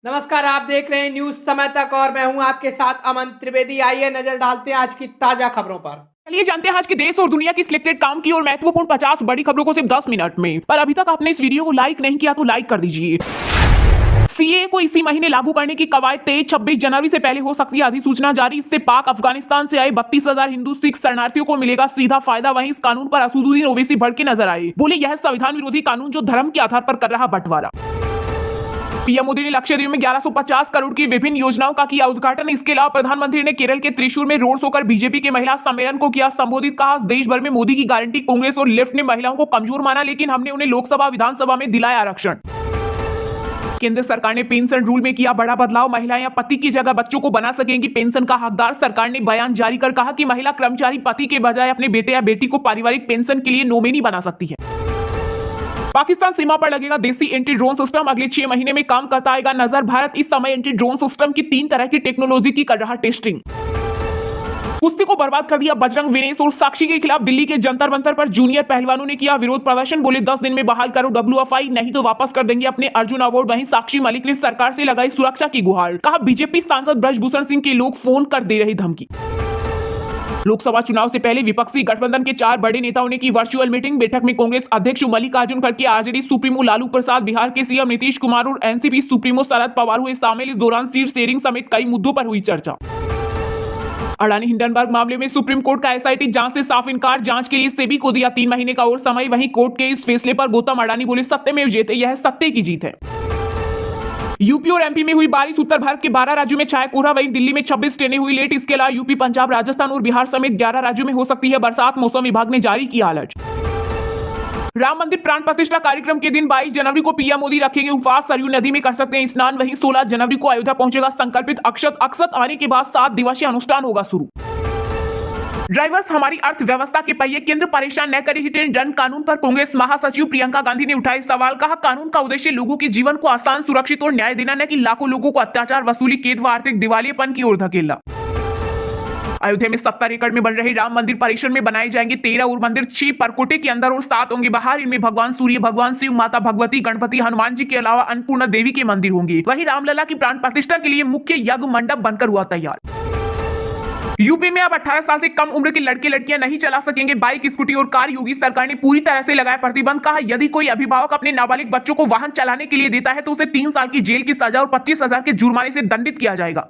नमस्कार, आप देख रहे हैं न्यूज समय तक और मैं हूं आपके साथ अमन त्रिवेदी। आइए नजर डालते हैं आज की ताजा खबरों पर। चलिए जानते हैं आज के देश और दुनिया की सिलेक्टेड काम की और महत्वपूर्ण 50 बड़ी खबरों को सिर्फ 10 मिनट में। पर अभी तक आपने इस वीडियो को लाइक नहीं किया तो लाइक कर दीजिए। सीए को इसी महीने लागू करने की कवायद तेज, 26 जनवरी से पहले हो सकती है अधिसूचना जारी। इससे पाक अफगानिस्तान से आए 32,000 हिंदू सिख शरणार्थियों को मिलेगा सीधा फायदा। वहीं इस कानून पर असदुद्दीन ओवैसी भड़के नजर आए, बोले यह संविधान विरोधी कानून जो धर्म के आधार पर कर रहा बंटवारा। पीएम मोदी ने लक्षद्वीप में 1150 करोड़ की विभिन्न योजनाओं का किया उद्घाटन। इसके अलावा प्रधानमंत्री ने केरल के त्रिशूर में रोड शो कर बीजेपी के महिला सम्मेलन को किया संबोधित। कहा देश भर में मोदी की गारंटी कांग्रेस और लेफ्ट ने महिलाओं को कमजोर माना, लेकिन हमने उन्हें लोकसभा विधानसभा में दिलाया आरक्षण। केंद्र सरकार ने पेंशन रूल में किया बड़ा बदलाव, महिलाएं या पति की जगह बच्चों को बना सकेंगी पेंशन का हकदार। सरकार ने बयान जारी कर कहा कि महिला कर्मचारी पति के बजाय अपने बेटे या बेटी को पारिवारिक पेंशन के लिए नॉमिनी बना सकती है। पाकिस्तान सीमा पर लगेगा देसी एंटी ड्रोन सिस्टम, अगले 6 महीने में काम करता आएगा नजर। भारत इस समय एंटी ड्रोन सिस्टम की 3 तरह की टेक्नोलॉजी की कर रहा टेस्टिंग। कुश्ती को बर्बाद कर दिया बजरंग, विनेश और साक्षी के खिलाफ दिल्ली के जंतर मंतर पर जूनियर पहलवानों ने किया विरोध प्रदर्शन। बोले 10 दिन में बहाल करो WFI, नहीं तो वापस कर देंगे अपने अर्जुन अवार्ड। वहीं साक्षी मलिक ने सरकार से लगाई सुरक्षा की गुहार, कहा बीजेपी सांसद ब्रजभूषण सिंह के लोग फोन कर दे रहे धमकी। लोकसभा चुनाव से पहले विपक्षी गठबंधन के 4 बड़े नेताओं ने की वर्चुअल मीटिंग। बैठक में कांग्रेस अध्यक्ष मल्लिकार्जुन खड़गे, आरजेडी सुप्रीमो लालू प्रसाद, बिहार के सीएम नीतीश कुमार और एनसीपी सुप्रीमो शरद पवार हुए शामिल। इस दौरान सीट शेयरिंग समेत कई मुद्दों पर हुई चर्चा। अडानी हिंडनबर्ग मामले में सुप्रीम कोर्ट का एसआईटी जांच से साफ इनकार, जांच के लिए सेबी को दिया 3 महीने का और समय। वहीं कोर्ट के इस फैसले पर गौतम अडानी बोले सत्यमेव जयते, यह सत्य की जीत है। यूपी और एमपी में हुई बारिश, उत्तर भारत के 12 राज्यों में छाया कोहरा। वहीं दिल्ली में 26 ट्रेनें हुई लेट। इसके अलावा यूपी, पंजाब, राजस्थान और बिहार समेत 11 राज्यों में हो सकती है बरसात, मौसम विभाग ने जारी किया अलर्ट। राम मंदिर प्राण प्रतिष्ठा कार्यक्रम के दिन 22 जनवरी को पीएम मोदी रखेंगे उपवास, सरयू नदी में कर सकते हैं स्नान। वहीं 16 जनवरी को अयोध्या पहुंचेगा संकल्पित अक्षत, अक्षत आने के बाद 7 दिवसीय अनुष्ठान होगा शुरू। ड्राइवर्स हमारी अर्थव्यवस्था के पहिए, केंद्र परेशान न करे हिट एंड रन कानून पर कांग्रेस महासचिव प्रियंका गांधी ने उठाए सवाल। कहा कानून का उद्देश्य लोगों के जीवन को आसान, सुरक्षित और न्याय देना, न कि लाखों लोगों को अत्याचार, वसूली, कैद व आर्थिक दिवालियेपन की ओर धकेलना। अयोध्या में 70 एकड़ में बन रहे राम मंदिर परिसर में बनाए जाएंगे 13 और मंदिर, 6 परकोटे के अंदर और 7 होंगे बाहर। इनमें भगवान सूर्य, भगवान शिव, माता भगवती, गणपति, हनुमान जी के अलावा अन्नपूर्णा देवी के मंदिर होंगे। वहीं रामलला की प्राण प्रतिष्ठा के लिए मुख्य यज्ञ मंडप बनकर हुआ तैयार। यूपी में अब 18 साल से कम उम्र के लड़के लड़कियां नहीं चला सकेंगे बाइक, स्कूटी और कार। योगी सरकार ने पूरी तरह से लगाया प्रतिबंध। कहा यदि कोई अभिभावक अपने नाबालिग बच्चों को वाहन चलाने के लिए देता है तो उसे 3 साल की जेल की सजा और 25,000 के जुर्माने से दंडित किया जाएगा।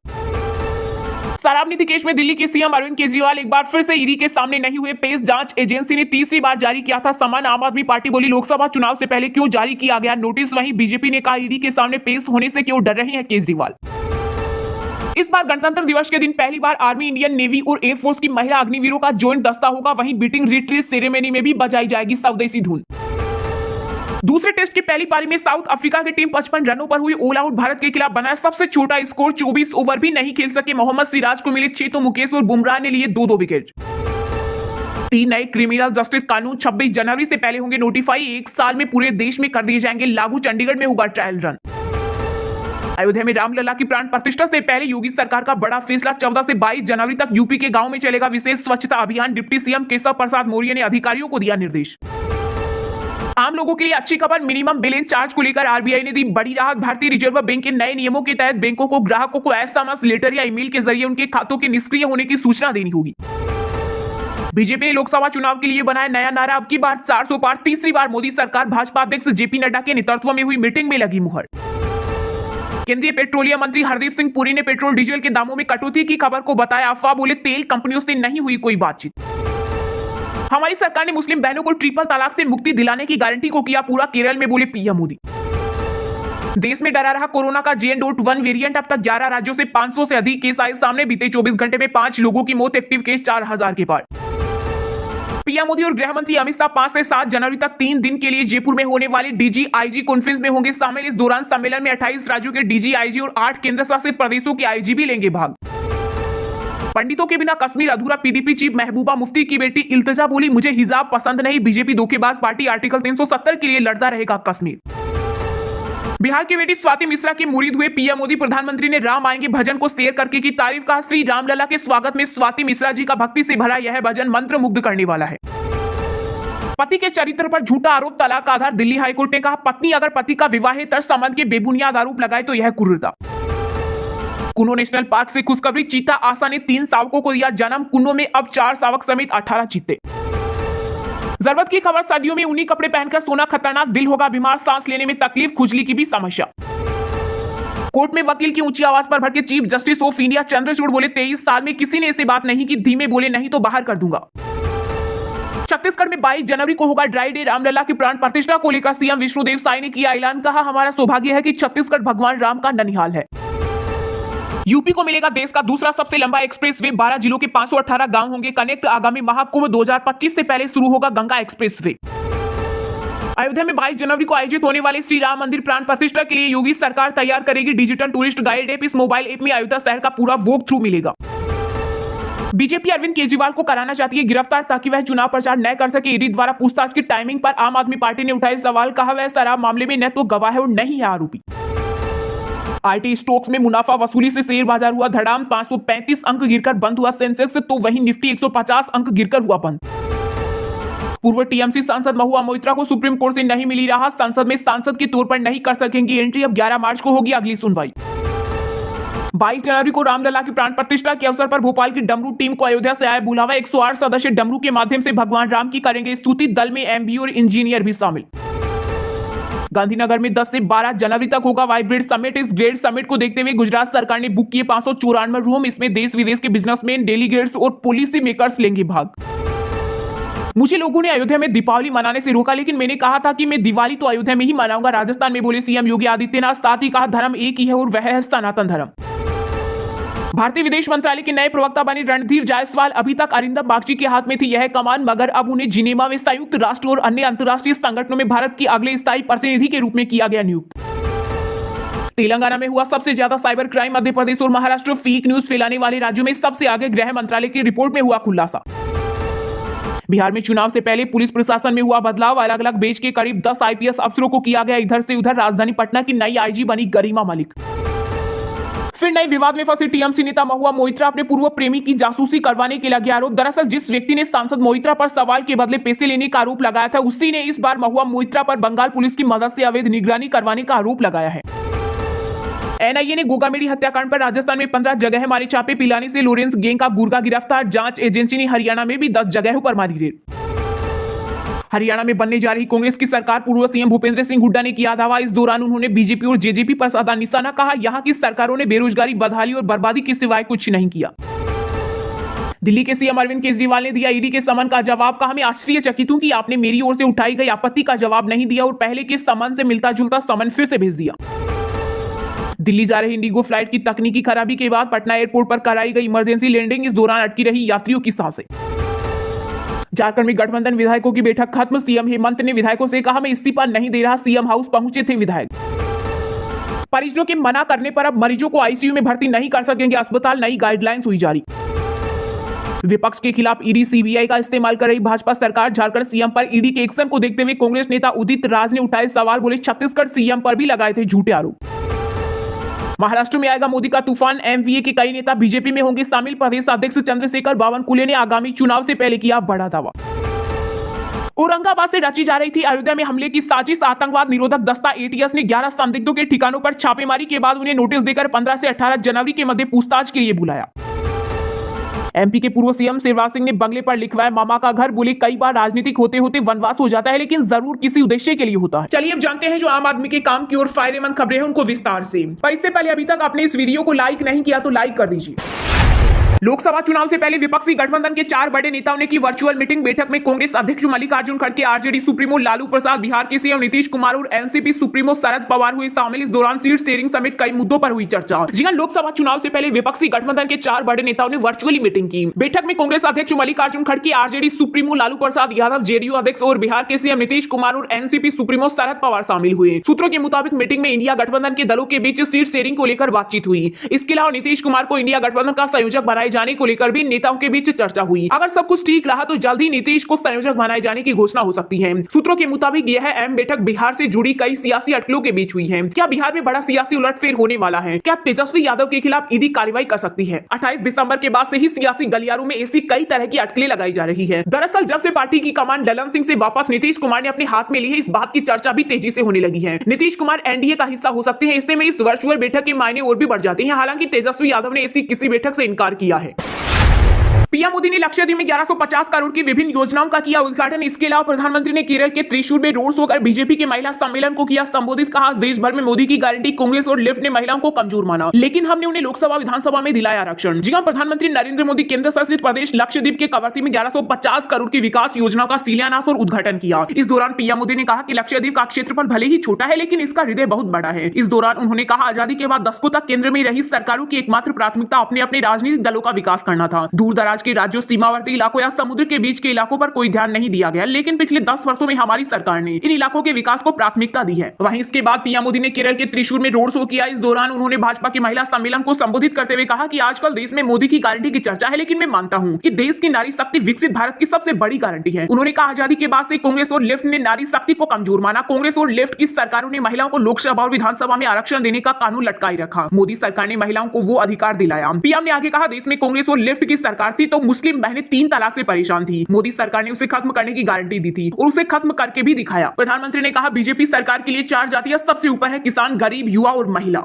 शराब नीति केस में दिल्ली के सीएम अरविंद केजरीवाल एक बार फिर से ईडी के सामने नहीं हुए पेश। जांच एजेंसी ने तीसरी बार जारी किया था समन। आम आदमी पार्टी बोली लोकसभा चुनाव से पहले क्यों जारी किया गया नोटिस। वहीं बीजेपी ने कहा ईडी के सामने पेश होने से क्यों डर रहे हैं केजरीवाल। इस बार गणतंत्र दिवस के दिन पहली बार आर्मी, इंडियन नेवी और एयरफोर्स की महिला अग्निवीरों का ज्वाइंट दस्ता होगा। वहीं बीटिंग रिट्रीट सेरेमनी में भी बजाई जाएगी स्वदेशी धुन। दूसरे टेस्ट की पहली पारी में साउथ अफ्रीका की टीम 55 रनों पर हुई ऑल आउट। भारत के खिलाफ बनाया सबसे छोटा स्कोर, 24 ओवर भी नहीं खेल सके मोहम्मद सिराज को मिले 6 तो मुकेश और बुमराह ने लिए 2-2 विकेट। 3 नए क्रिमिनल जस्टिस कानून 26 जनवरी से पहले होंगे नोटिफाई, 1 साल में पूरे देश में कर दिए जाएंगे लागू। चंडीगढ़ में होगा ट्रायल रन। अयोध्या में रामलला की प्राण प्रतिष्ठा से पहले योगी सरकार का बड़ा फैसला, 14 से 22 जनवरी तक यूपी के गांव में चलेगा विशेष स्वच्छता अभियान। डिप्टी सीएम केशव प्रसाद मौर्य ने अधिकारियों को दिया निर्देश। आम लोगों के लिए अच्छी खबर, मिनिमम बैलेंस चार्ज को लेकर आरबीआई ने दी बड़ी राहत। भारतीय रिजर्व बैंक के नए नियमों के तहत बैंकों को ग्राहकों को एसएमएस, लेटर या ईमेल के जरिए उनके खातों के निष्क्रिय होने की सूचना देनी होगी। बीजेपी ने लोकसभा चुनाव के लिए बनाया नया नारा, अब की बार 400 पार। तीसरी बार मोदी सरकार, भाजपा अध्यक्ष जेपी नड्डा के नेतृत्व में हुई मीटिंग में लगी मुहर। केंद्रीय पेट्रोलियम मंत्री हरदीप सिंह पुरी ने पेट्रोल डीजल के दामों में कटौती की खबर को बताया अफवाह। बोले तेल कंपनियों से नहीं हुई कोई बातचीत। हमारी सरकार ने मुस्लिम बहनों को ट्रिपल तलाक से मुक्ति दिलाने की गारंटी को किया पूरा, केरल में बोले पीएम मोदी। देश में डरा रहा कोरोना का JN.1 वेरिएंट, अब तक 11 राज्यों से 500 से अधिक केस आए सामने। बीते 24 घंटे में 5 लोगों की मौत, एक्टिव केस 4000 के पार। पीएम मोदी और गृह मंत्री अमित शाह 5 से 7 जनवरी तक 3 दिन के लिए जयपुर में होने वाली DG-IG कॉन्फ्रेंस में होंगे शामिल। इस दौरान सम्मेलन में 28 राज्यों के DG-IG और 8 केंद्र शासित प्रदेशों के IG भी लेंगे भाग। पंडितों के बिना कश्मीर अधूरा, PDP चीफ महबूबा मुफ्ती की बेटी इल्तिजा बोली मुझे हिजाब पसंद नहीं, बीजेपी धोखेबाज पार्टी, आर्टिकल 370 के लिए लड़ता रहेगा कश्मीर। बिहार की बेटी स्वाति मिश्रा के मुरीद हुए पीएम मोदी, प्रधानमंत्री ने राम आएंगे भजन को शेयर करके की तारीफ। कहा श्री रामलला के स्वागत में स्वाति मिश्रा जी का भक्ति से भरा यह भजन मंत्र मुग्ध करने वाला है। पति के चरित्र पर झूठा आरोप तलाक का आधार, दिल्ली हाईकोर्ट ने कहा पत्नी अगर पति का विवाहेतर संबंध के बेबुनियाद आरोप लगाए तो यह क्रूरता। कुनो नेशनल पार्क से खुशखबरी, चीता आशा ने 3 शावकों को दिया जन्म, कुनो में अब 4 शावक समेत 18 चीते। जरूरत की खबर, सर्दियों में ऊनी कपड़े पहनकर सोना खतरनाक, दिल होगा बीमार, सांस लेने में तकलीफ, खुजली की भी समस्या। कोर्ट में वकील की ऊंची आवाज पर भड़के chief justice of India Chandrachud, बोले 23 साल में किसी ने ऐसी बात नहीं की, धीमे बोले नहीं तो बाहर कर दूंगा। छत्तीसगढ़ में 22 जनवरी को होगा ड्राई डे, रामलला की प्राण प्रतिष्ठा को लेकर सीएम विष्णुदेव साय ने किया ऐलान, कहा हमारा सौभाग्य है कि छत्तीसगढ़ भगवान राम का ननिहाल है। यूपी को मिलेगा देश का दूसरा सबसे लंबा एक्सप्रेसवे, 12 जिलों के 518 गांव होंगे कनेक्ट, आगामी महाकुंभ 2025 से पहले शुरू होगा गंगा एक्सप्रेसवे। अयोध्या में 22 जनवरी को आयोजित होने वाले श्री राम मंदिर प्राण प्रतिष्ठा के लिए योगी सरकार तैयार करेगी डिजिटल टूरिस्ट गाइड ऐप। इस मोबाइल ऐप में अयोध्या शहर का पूरा वॉक थ्रू मिलेगा। बीजेपी अरविंद केजरीवाल को कराना चाहती है गिरफ्तार ताकि वह चुनाव प्रचार न कर सके। ईडी द्वारा पूछताछ की टाइमिंग पर आम आदमी पार्टी ने उठाए सवाल, कहा वह शराब मामले में न तो गवाह है और न ही है आरोपी। आईटी स्टॉक्स में मुनाफा वसूली से शेयर बाजार हुआ धड़ाम, 535 अंक गिरकर बंद हुआ सेंसेक्स, तो वहीं निफ्टी 150 अंक गिरकर हुआ बंद। पूर्व टीएमसी सांसद महुआ मोइत्रा को सुप्रीम कोर्ट से नहीं मिली राहत, संसद में सांसद के तौर पर नहीं कर सकेंगी एंट्री, अब 11 मार्च को होगी अगली सुनवाई। 22 जनवरी को रामलला की प्राण प्रतिष्ठा के अवसर पर भोपाल की डमरू टीम को अयोध्या से आया बुलावा, 108 सदस्य डमरू के माध्यम से भगवान राम की करेंगे स्तुति, दल में एमबी और इंजीनियर भी शामिल। गांधीनगर में 10 से 12 जनवरी तक होगा वाइब्रेट समिट। इस ग्रेड समिट को देखते हुए गुजरात सरकार ने बुक किए 594 रूम, इसमें देश विदेश के बिजनेसमैन, डेलीगेट्स और पॉलिसी मेकर्स लेंगे भाग। मुझे लोगों ने अयोध्या में दीपावली मनाने से रोका, लेकिन मैंने कहा था कि मैं दिवाली तो अयोध्या में ही मनाऊंगा, राजस्थान में बोले सीएम योगी आदित्यनाथ। साथ ही कहा धर्म एक ही है और वह है सनातन धर्म। भारतीय विदेश मंत्रालय के नए प्रवक्ता बने रणधीर जायसवाल, अभी तक अरिंदम बागची के हाथ में थी यह कमान, मगर अब उन्हें जिनेवा में संयुक्त राष्ट्र और अन्य अंतर्राष्ट्रीय संगठनों में भारत की अगले स्थायी प्रतिनिधि के रूप में किया गया नियुक्त। तेलंगाना में हुआ सबसे ज्यादा साइबर क्राइम, मध्य प्रदेश और महाराष्ट्र फेक न्यूज फैलाने वाले राज्यों में सबसे आगे, गृह मंत्रालय की रिपोर्ट में हुआ खुलासा। बिहार में चुनाव से पहले पुलिस प्रशासन में हुआ बदलाव, अलग अलग बेच के करीब 10 आईपीएस अफसरों को किया गया इधर से उधर, राजधानी पटना की नई आईजी बनी गरिमा मलिक। फिर नए विवाद में फंसे टीएमसी नेता महुआ मोइत्रा, अपने पूर्व प्रेमी की जासूसी करवाने के लगे आरोप। दरअसल जिस व्यक्ति ने सांसद मोइत्रा पर सवाल के बदले पैसे लेने का आरोप लगाया था, उसी ने इस बार महुआ मोइत्रा पर बंगाल पुलिस की मदद से अवैध निगरानी करवाने का आरोप लगाया है। एनआईए ने गोगामेडी हत्याकांड पर राजस्थान में 15 जगह मारे छापे, पिलानी से लॉरेंस गैंग का गुर्गा गिरफ्तार, जांच एजेंसी ने हरियाणा में भी 10 जगहों पर मारी रेड। हरियाणा में बनने जा रही कांग्रेस की सरकार, पूर्व सीएम भूपेंद्र सिंह हुड्डा ने किया दावा। इस दौरान उन्होंने बीजेपी और जेजेपी पर साधा निशाना, कहा यहां की सरकारों ने बेरोजगारी, बदहाली और बर्बादी के सिवाय कुछ नहीं किया। दिल्ली के सीएम अरविंद केजरीवाल ने दिया ईडी के समन का जवाब, कहा मैं आश्चर्यचकित हूं कि आपने मेरी ओर से उठाई गई आपत्ति का जवाब नहीं दिया और पहले के समन से मिलता जुलता समन फिर से भेज दिया। दिल्ली जा रही इंडिगो फ्लाइट की तकनीकी खराबी के बाद पटना एयरपोर्ट पर कराई गई इमरजेंसी लैंडिंग, इस दौरान अटकी रही यात्रियों की सांसें। झारखंड में गठबंधन विधायकों की बैठक खत्म, सीएम हेमंत ने विधायकों से कहा मैं इस्तीफा नहीं दे रहा, सीएम हाउस पहुंचे थे विधायक। परिजनों के मना करने पर अब मरीजों को आईसीयू में भर्ती नहीं कर सकेंगे अस्पताल, नई गाइडलाइंस हुई जारी। विपक्ष के खिलाफ ईडी सीबीआई का इस्तेमाल कर रही भाजपा सरकार, झारखंड सीएम पर ईडी के एक्शन को देखते हुए कांग्रेस नेता उदित राज ने उठाए सवाल, बोले छत्तीसगढ़ सीएम पर भी लगाए थे झूठे आरोप। महाराष्ट्र में आएगा मोदी का तूफान, एमवीए के कई नेता बीजेपी में होंगे शामिल, प्रदेश अध्यक्ष चंद्रशेखर बावनकुले ने आगामी चुनाव से पहले किया बड़ा दावा। औरंगाबाद से रची जा रही थी अयोध्या में हमले की साजिश, आतंकवाद निरोधक दस्ता एटीएस ने 11 संदिग्धों के ठिकानों पर छापेमारी के बाद उन्हें नोटिस देकर 15 से 18 जनवरी के मध्य पूछताछ के लिए बुलाया। एमपी के पूर्व सीएम शिवराज सिंह ने बंगले पर लिखवाया मामा का घर, बोले कई बार राजनीतिक होते होते वनवास हो जाता है, लेकिन जरूर किसी उद्देश्य के लिए होता है। चलिए अब जानते हैं जो आम आदमी के काम की और फायदेमंद खबरें हैं उनको विस्तार से। पर इससे पहले अभी तक आपने इस वीडियो को लाइक नहीं किया तो लाइक कर दीजिए। लोकसभा चुनाव से पहले विपक्षी गठबंधन के 4 बड़े नेताओं ने की वर्चुअल मीटिंग। बैठक में कांग्रेस अध्यक्ष मल्लिकार्जुन खड़गे, आरजेडी सुप्रीमो लालू प्रसाद, बिहार के सीएम नीतीश कुमार और एनसीपी सुप्रीमो शरद पवार हुए शामिल। इस दौरान सीट शेयरिंग समेत कई मुद्दों पर हुई चर्चा। जी हां, लोकसभा चुनाव से पहले विपक्षी गठबंधन के 4 बड़े नेताओं ने वर्चुअली मीटिंग की। बैठक में कांग्रेस अध्यक्ष मल्लिकार्जुन खड़गे, RJD supremo Lalu Prasad Yadav, JDU अध्यक्ष और बिहार के सीएम नीतीश कुमार और एनसीपी सुप्रीमो शरद पवार शामिल हुए। सूत्रों के मुताबिक मीटिंग में इंडिया गठबंधन के दलों के बीच सीट शेयरिंग को लेकर बातचीत हुई। इसके अलावा नीतीश कुमार को इंडिया गठबंधन का संयोजक बनाए बनाए जाने को लेकर भी नेताओं के बीच चर्चा हुई। अगर सब कुछ ठीक रहा तो जल्द ही नीतीश को संयोजक बनाए जाने की घोषणा हो सकती है। सूत्रों के मुताबिक यह अहम बैठक बिहार से जुड़ी कई सियासी अटकलों के बीच हुई है। क्या बिहार में बड़ा सियासी उलटफेर होने वाला है? क्या तेजस्वी यादव के खिलाफ ईडी कार्रवाई कर सकती है? 28 दिसंबर के बाद से ही सियासी गलियारों में ऐसी कई तरह की अटकलें लगाई जा रही है। दरअसल जब से पार्टी की कमान ललन सिंह से वापस नीतीश कुमार ने अपने हाथ में ली है, इस बात की चर्चा भी तेजी से होने लगी है। नीतीश कुमार एनडीए का हिस्सा हो सकते हैं, इससे में इस वर्चुअल बैठक के मायने और भी बढ़ जाते हैं। हालांकि तेजस्वी यादव ने ऐसी किसी बैठक से इनकार किया है। पीएम मोदी ने लक्षद्वीप में 1150 करोड़ की विभिन्न योजनाओं का किया उद्घाटन। इसके अलावा प्रधानमंत्री ने केरल के त्रिशूर में रोड शो कर बीजेपी के महिला सम्मेलन को किया संबोधित। कहा, देश भर में मोदी की गारंटी कांग्रेस और लेफ्ट ने महिलाओं को कमजोर माना, लेकिन हमने उन्हें लोकसभा विधानसभा में दिलाया आरक्षण। जी हां, प्रधानमंत्री नरेंद्र मोदी केंद्र शासित प्रदेश लक्षद्वीप के कवरत्ती में 1150 करोड़ की विकास योजनाओं का शिलान्यास और उद्घाटन किया। इस दौरान पीएम मोदी ने कहा कि लक्षद्वीप का क्षेत्रफल भले ही छोटा है, लेकिन इसका हृदय बहुत बड़ा है। इस दौरान उन्होंने कहा, आजादी के बाद दशकों तक केंद्र में रही सरकारों की एकमात्र प्राथमिकता अपने अपने राजनीतिक दलों का विकास करना था। दूर दराज के राज्यों, सीमावर्ती इलाकों या समुद्र के बीच के इलाकों पर कोई ध्यान नहीं दिया गया, लेकिन पिछले 10 वर्षों में हमारी सरकार ने इन इलाकों के विकास को प्राथमिकता दी है। वहीं इसके बाद पीएम मोदी ने केरल के त्रिशूर में रोड शो किया। इस दौरान उन्होंने भाजपा की महिला सम्मेलन को संबोधित करते हुए कहा कि आजकल देश में मोदी की गारंटी की चर्चा है, लेकिन मैं मानता हूं कि देश की नारी शक्ति विकसित भारत की सबसे बड़ी गारंटी है। उन्होंने कहा, आजादी के बाद से कांग्रेस और लेफ्ट ने नारी शक्ति को कमजोर माना। कांग्रेस और लेफ्ट की सरकारों ने महिलाओं को लोकसभा और विधानसभा में आरक्षण देने का कानून लटकाए रखा। मोदी सरकार ने महिलाओं को वो अधिकार दिलाया। पीएम ने आगे कहा, देश में कांग्रेस और लेफ्ट की सरकार थी तो मुस्लिम बहनें 3 तलाक से परेशान थी। मोदी सरकार ने उसे खत्म करने की गारंटी दी थी और उसे खत्म करके भी दिखाया। प्रधानमंत्री ने कहा, बीजेपी सरकार के लिए 4 जातियां सबसे ऊपर है, किसान, गरीब, युवा और महिला।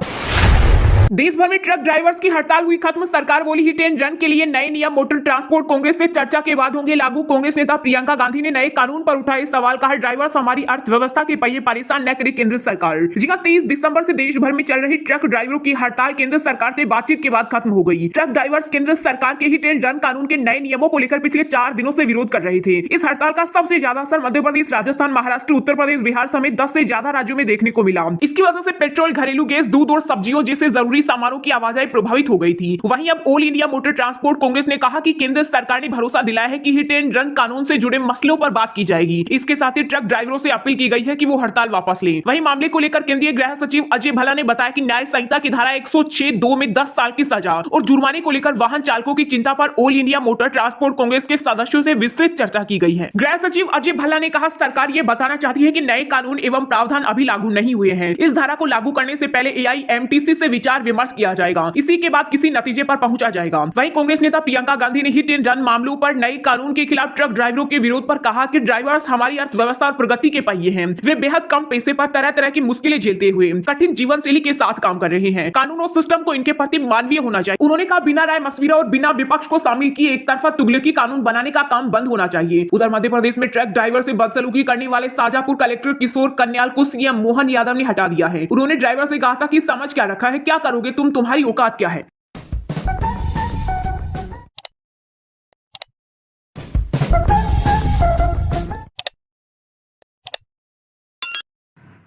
देश भर में ट्रक ड्राइवर्स की हड़ताल हुई खत्म। सरकार बोली, हिट एंड रन के लिए नए नियम मोटर ट्रांसपोर्ट कांग्रेस से चर्चा के बाद होंगे लागू। कांग्रेस नेता प्रियंका गांधी ने नए कानून पर उठाए सवाल। कहा, ड्राइवर्स हमारी अर्थव्यवस्था के पहिए, परेशान न करे केंद्र सरकार। जी हां, 23 दिसंबर से देश भर में चल रही ट्रक ड्राइवरों की हड़ताल केंद्र सरकार से बातचीत के बाद खत्म हो गई। ट्रक ड्राइवर्स केंद्र सरकार के हिट एंड रन कानून के नए नियमों को लेकर पिछले 4 दिनों से विरोध कर रहे थे। इस हड़ताल का सबसे ज्यादा असर मध्य प्रदेश, राजस्थान, महाराष्ट्र, उत्तर प्रदेश, बिहार समेत 10 से ज्यादा राज्यों में देखने को मिला। इसकी वजह से पेट्रोल, घरेलू गैस, दूध और सब्जियों जैसे जरूरी सामानों की आवाजाही प्रभावित हो गई थी। वहीं अब all India motor transport Congress ने कहा कि केंद्र सरकार ने भरोसा दिलाया है कि हिट एंड रन कानून से जुड़े मसलों पर बात की जाएगी। इसके साथ ही ट्रक ड्राइवरों से अपील की गई है कि वो हड़ताल वापस लें। वहीं मामले को लेकर केंद्रीय गृह सचिव अजय भल्ला ने बताया कि न्याय संहिता की धारा 106(2) में 10 साल की सजा और जुर्माने को लेकर वाहन चालकों की चिंता पर all India motor transport Congress के सदस्यों से विस्तृत चर्चा की गई है। गृह सचिव अजय भल्ला ने कहा, सरकार ये बताना चाहती है कि नए कानून एवं प्रावधान अभी लागू नहीं हुए हैं। इस धारा को लागू करने से पहले AIMTC से विचार विमर्श किया जाएगा। इसी के बाद किसी नतीजे पर पहुंचा जाएगा। वहीं कांग्रेस नेता प्रियंका गांधी ने हिट एंड रन मामलों पर नए कानून के खिलाफ ट्रक ड्राइवरों के विरोध पर कहा कि ड्राइवर्स हमारी अर्थव्यवस्था और प्रगति के पहिए हैं। वे बेहद कम पैसे पर तरह तरह की मुश्किलें झेलते हुए कठिन जीवन शैली के साथ काम कर रहे हैं। कानून और सिस्टम को इनके प्रति मानवीय होना चाहिए। उन्होंने कहा, बिना राय मशविरा और बिना विपक्ष को शामिल किए एक तरफा तुगलकी कानून बनाने का काम बंद होना चाहिए। उधर मध्य प्रदेश में ट्रक ड्राइवर से बदसलूकी करने वाले शाजापुर कलेक्टर किशोर कन्याल को सीएम मोहन यादव ने हटा दिया है। उन्होंने ड्राइवर से कहा था कि समझ क्या रखा है, क्या करोगे तुम, तुम्हारी औकात क्या है।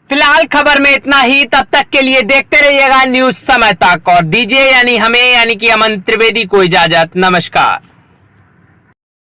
फिलहाल खबर में इतना ही। तब तक के लिए देखते रहिएगा न्यूज समय तक और दीजिए यानी हमें यानी कि अमन त्रिवेदी को इजाजत। नमस्कार।